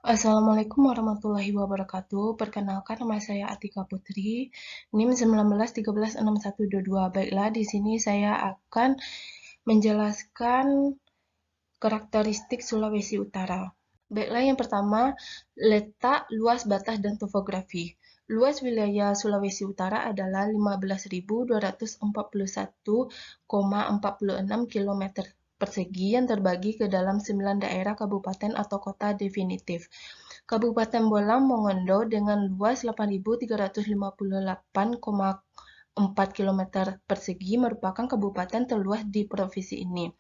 Assalamualaikum warahmatullahi wabarakatuh. Perkenalkan, nama saya Atika Putri, NIM 19136122. Baiklah, di sini saya akan menjelaskan karakteristik Sulawesi Utara. Baiklah, yang pertama, letak, luas, batas, dan topografi. Luas wilayah Sulawesi Utara adalah 15.241,46 km persegi yang terbagi ke dalam 9 daerah kabupaten atau kota definitif. Kabupaten Bolang Mongondo dengan luas 8.358,4 km persegi merupakan kabupaten terluas di provinsi ini.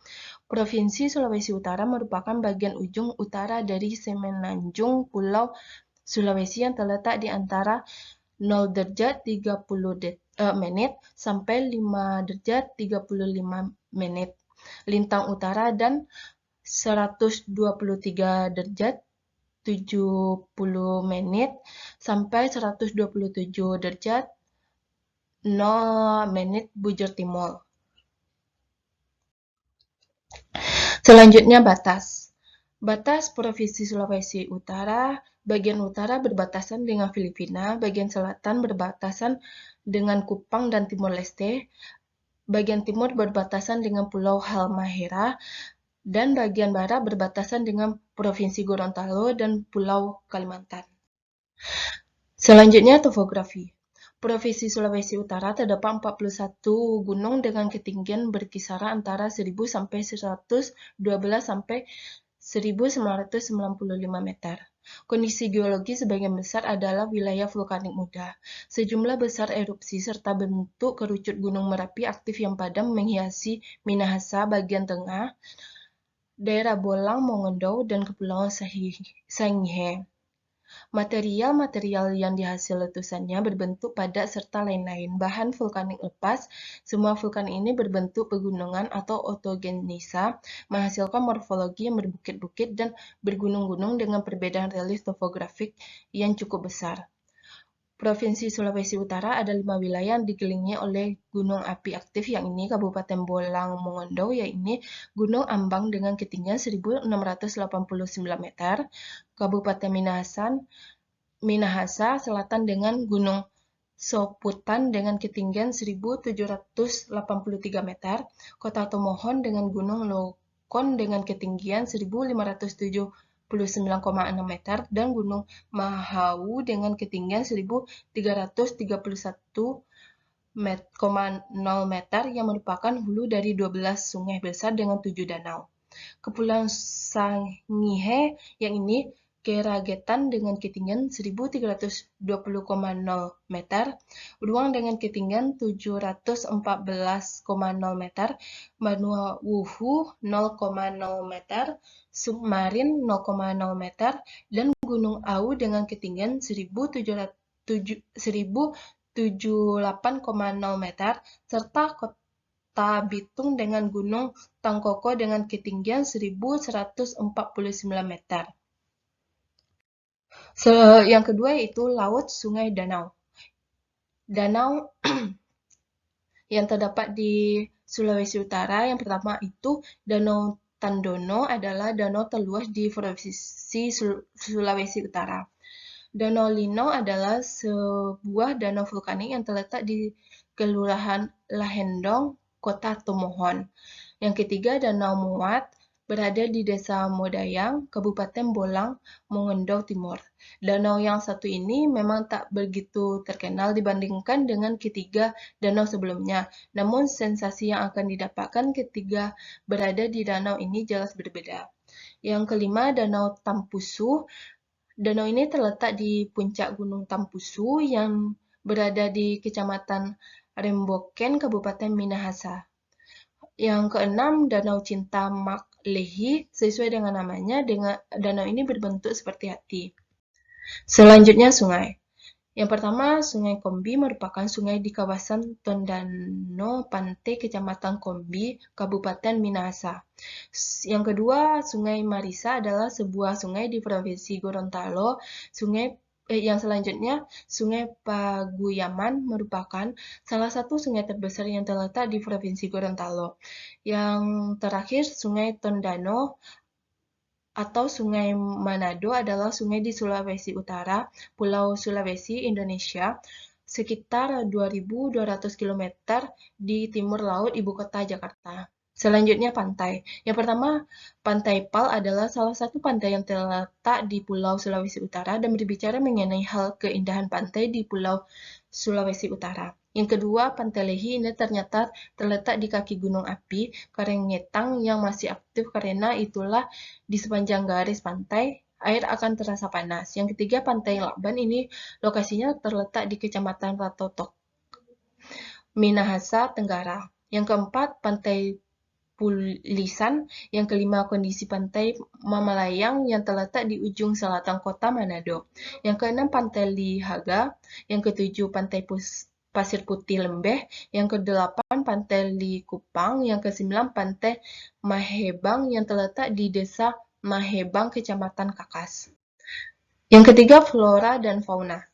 Provinsi Sulawesi Utara merupakan bagian ujung utara dari Semenanjung Pulau Sulawesi yang terletak di antara 0 derajat 30 menit sampai 5 derajat 35 menit lintang utara dan 123 derajat 70 menit sampai 127 derajat 0 menit bujur timur. Selanjutnya batas. Batas Provinsi Sulawesi Utara, bagian utara berbatasan dengan Filipina, bagian selatan berbatasan dengan Kupang dan Timor Leste, bagian timur berbatasan dengan Pulau Halmahera, dan bagian barat berbatasan dengan Provinsi Gorontalo dan Pulau Kalimantan. Selanjutnya topografi. Provinsi Sulawesi Utara terdapat 41 gunung dengan ketinggian berkisaran antara 1000 sampai 112 sampai 1995 meter. Kondisi geologi sebagian besar adalah wilayah vulkanik muda. Sejumlah besar erupsi serta bentuk kerucut Gunung Merapi aktif yang padam menghiasi Minahasa bagian tengah, daerah Bolang, Mongondo, dan Kepulauan Sangihe. Material-material yang dihasil letusannya berbentuk padat serta lain-lain. Bahan vulkanik lepas. Semua vulkan ini berbentuk pegunungan atau autogenisa, menghasilkan morfologi yang berbukit-bukit dan bergunung-gunung dengan perbedaan relief topografik yang cukup besar. Provinsi Sulawesi Utara ada 5 wilayah yang dikelilingi oleh gunung api aktif, yang ini Kabupaten Bolang Mongondo, yaitu Gunung Ambang dengan ketinggian 1689 meter, Kabupaten Minahasa Selatan dengan Gunung Soputan dengan ketinggian 1783 meter, Kota Tomohon dengan Gunung Lokon dengan ketinggian 1579,6 meter, dan Gunung Mahau dengan ketinggian 1331,0 meter yang merupakan hulu dari 12 sungai besar dengan 7 danau. Kepulauan Sangihe yang ini Keragetan dengan ketinggian 1320,0 meter, Ruang dengan ketinggian 714,0 meter, Manuawuhu 0,0 meter, Submarin 0,0 meter, dan Gunung Au dengan ketinggian 1708,0 meter, serta Kota Bitung dengan Gunung Tangkoko dengan ketinggian 1149 meter. Yang kedua yaitu laut, sungai, danau. Danau yang terdapat di Sulawesi Utara, yang pertama itu Danau Tandono adalah danau terluas di Provinsi Sulawesi Utara. Danau Lino adalah sebuah danau vulkanik yang terletak di Kelurahan Lahendong, Kota Tomohon. Yang ketiga, Danau Muat berada di Desa Modayang, Kabupaten Bolang, Mongondo Timur. Danau yang satu ini memang tak begitu terkenal dibandingkan dengan ketiga danau sebelumnya. Namun sensasi yang akan didapatkan ketika berada di danau ini jelas berbeda. Yang kelima, Danau Tampusu. Danau ini terletak di puncak Gunung Tampusu yang berada di Kecamatan Remboken, Kabupaten Minahasa. Yang keenam, Danau Cinta Maklehi. Sesuai dengan namanya, danau ini berbentuk seperti hati. Selanjutnya, sungai. Yang pertama, Sungai Kombi merupakan sungai di kawasan Tondano Pantai, Kecamatan Kombi, Kabupaten Minahasa. Yang kedua, Sungai Marisa adalah sebuah sungai di Provinsi Gorontalo. Yang selanjutnya, Sungai Paguyaman merupakan salah satu sungai terbesar yang terletak di Provinsi Gorontalo. Yang terakhir, Sungai Tondano atau Sungai Manado adalah sungai di Sulawesi Utara, Pulau Sulawesi, Indonesia, sekitar 2.200 km di timur laut ibu kota Jakarta. Selanjutnya pantai. Yang pertama, Pantai Pal adalah salah satu pantai yang terletak di Pulau Sulawesi Utara dan berbicara mengenai hal keindahan pantai di Pulau Sulawesi Utara. Yang kedua, Pantai Lehi ini ternyata terletak di kaki Gunung Api Karengetang yang masih aktif karena itulah di sepanjang garis pantai air akan terasa panas. Yang ketiga, Pantai Lakban ini lokasinya terletak di Kecamatan Ratotok, Minahasa Tenggara. Yang keempat, Pantai Pulisan. Yang kelima, kondisi Pantai Mamalayang yang terletak di ujung selatan kota Manado. Yang keenam, Pantai Lihaga. Yang ketujuh, Pantai Pasir Putih Lembeh. Yang kedelapan, Pantai Likupang. Yang kesembilan, Pantai Mahebang yang terletak di Desa Mahebang, Kecamatan Kakas. Yang ketiga, flora dan fauna.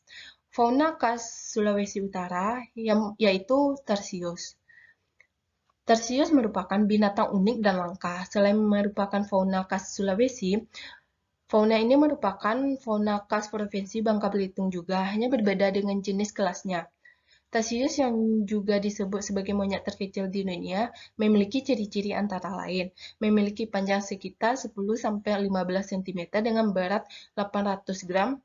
Fauna khas Sulawesi Utara yaitu tarsius. Tarsius merupakan binatang unik dan langka. Selain merupakan fauna khas Sulawesi, fauna ini merupakan fauna khas Provinsi Bangka Belitung juga, hanya berbeda dengan jenis kelasnya. Tarsius yang juga disebut sebagai monyet terkecil di dunia memiliki ciri-ciri antara lain. Memiliki panjang sekitar 10-15 cm dengan berat 800 gram.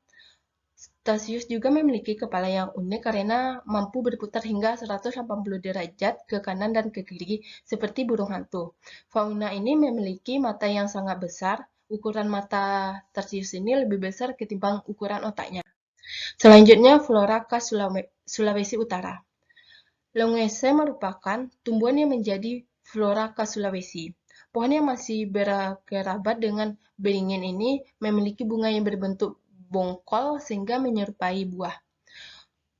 Tarsius juga memiliki kepala yang unik karena mampu berputar hingga 180 derajat ke kanan dan ke kiri, seperti burung hantu. Fauna ini memiliki mata yang sangat besar. Ukuran mata tarsius ini lebih besar ketimbang ukuran otaknya. Selanjutnya, flora khas Sulawesi Utara. Longese merupakan tumbuhan yang menjadi flora khas Sulawesi. Pohon yang masih berkerabat dengan beringin ini memiliki bunga yang berbentuk bongkol sehingga menyerupai buah.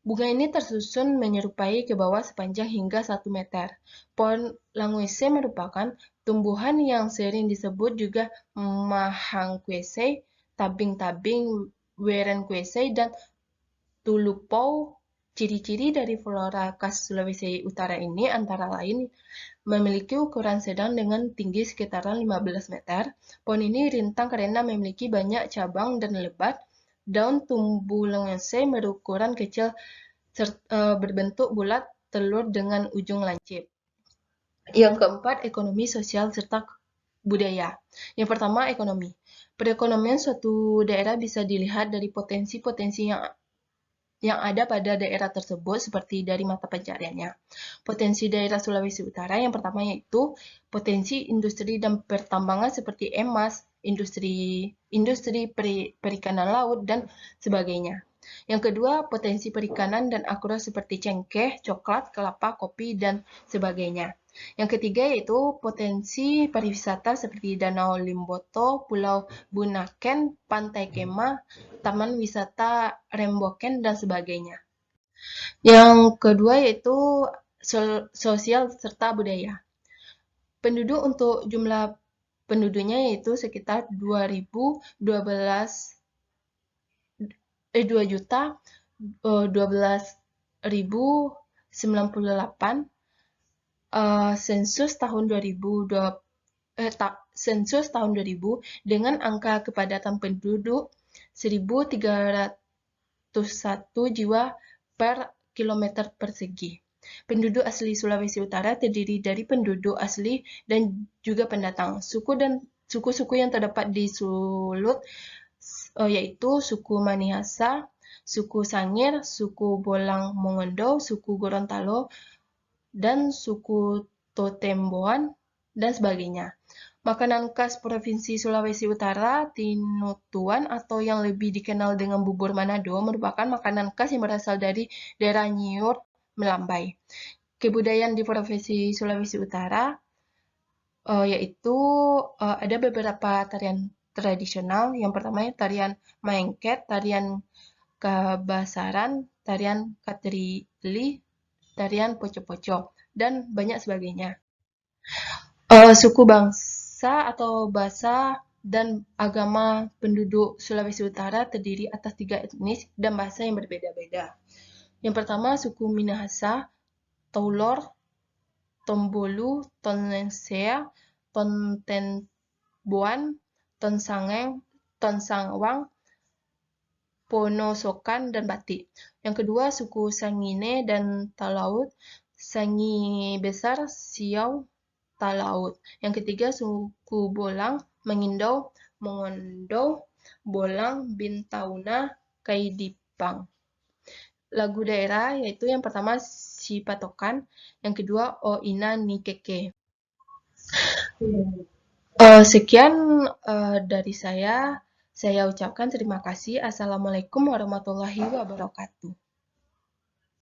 Bunga ini tersusun menyerupai ke bawah sepanjang hingga 1 meter. Pohon languese merupakan tumbuhan yang sering disebut juga mahangkwese, tabing-tabing, werenkwese, dan tulupau. Ciri-ciri dari flora khas Sulawesi Utara ini antara lain memiliki ukuran sedang dengan tinggi sekitaran 15 meter. Pohon ini rintang karena memiliki banyak cabang dan lebat. Daun tumbuh longese berukuran kecil berbentuk bulat telur dengan ujung lancip. Yang keempat, ekonomi, sosial, serta budaya. Yang pertama, ekonomi. Perekonomian suatu daerah bisa dilihat dari potensi-potensi yang ada pada daerah tersebut seperti dari mata pencariannya. Potensi daerah Sulawesi Utara yang pertama yaitu potensi industri dan pertambangan seperti emas, industri perikanan laut, dan sebagainya. Yang kedua, potensi perikanan dan akura seperti cengkeh, coklat, kelapa, kopi, dan sebagainya. Yang ketiga yaitu potensi pariwisata seperti Danau Limboto, Pulau Bunaken, Pantai Kema, Taman Wisata Remboken, dan sebagainya. Yang kedua yaitu sosial serta budaya. Penduduk untuk jumlah penduduknya yaitu sekitar 2.012.098 sensus tahun 2000 dengan angka kepadatan penduduk 1.301 jiwa per kilometer persegi. Penduduk asli Sulawesi Utara terdiri dari penduduk asli dan juga pendatang. Suku-suku yang terdapat di Sulut yaitu suku Manihasa, suku Sangir, suku Bolang Mongondo, suku Gorontalo, dan suku Totemboan, dan sebagainya. Makanan khas Provinsi Sulawesi Utara, tinutuan atau yang lebih dikenal dengan bubur Manado, merupakan makanan khas yang berasal dari daerah Nyiur, Melambai. Kebudayaan di Provinsi Sulawesi Utara yaitu ada beberapa tarian tradisional. Yang pertama tarian Maengket, tarian Kabasaran, tarian Katrili, tarian Poco-Poco, dan banyak sebagainya. Suku bangsa atau bahasa dan agama penduduk Sulawesi Utara terdiri atas 3 etnis dan bahasa yang berbeda-beda. Yang pertama, suku Minahasa, Taulor, Tombolu, Tonsea, Tontenboan, Tonsangwang, Ponosokan, dan Batik. Yang kedua, suku Sangine dan Talaut, Sangi Besar, Siau, Talaut. Yang ketiga, suku Bolang, Mengindau, Mongondou, Bolang, Bintauna, Kaidipang. Lagu daerah yaitu yang pertama Si Patokan, yang kedua O Ina Ni Keke. Sekian dari saya. Saya ucapkan terima kasih. Assalamualaikum warahmatullahi wabarakatuh.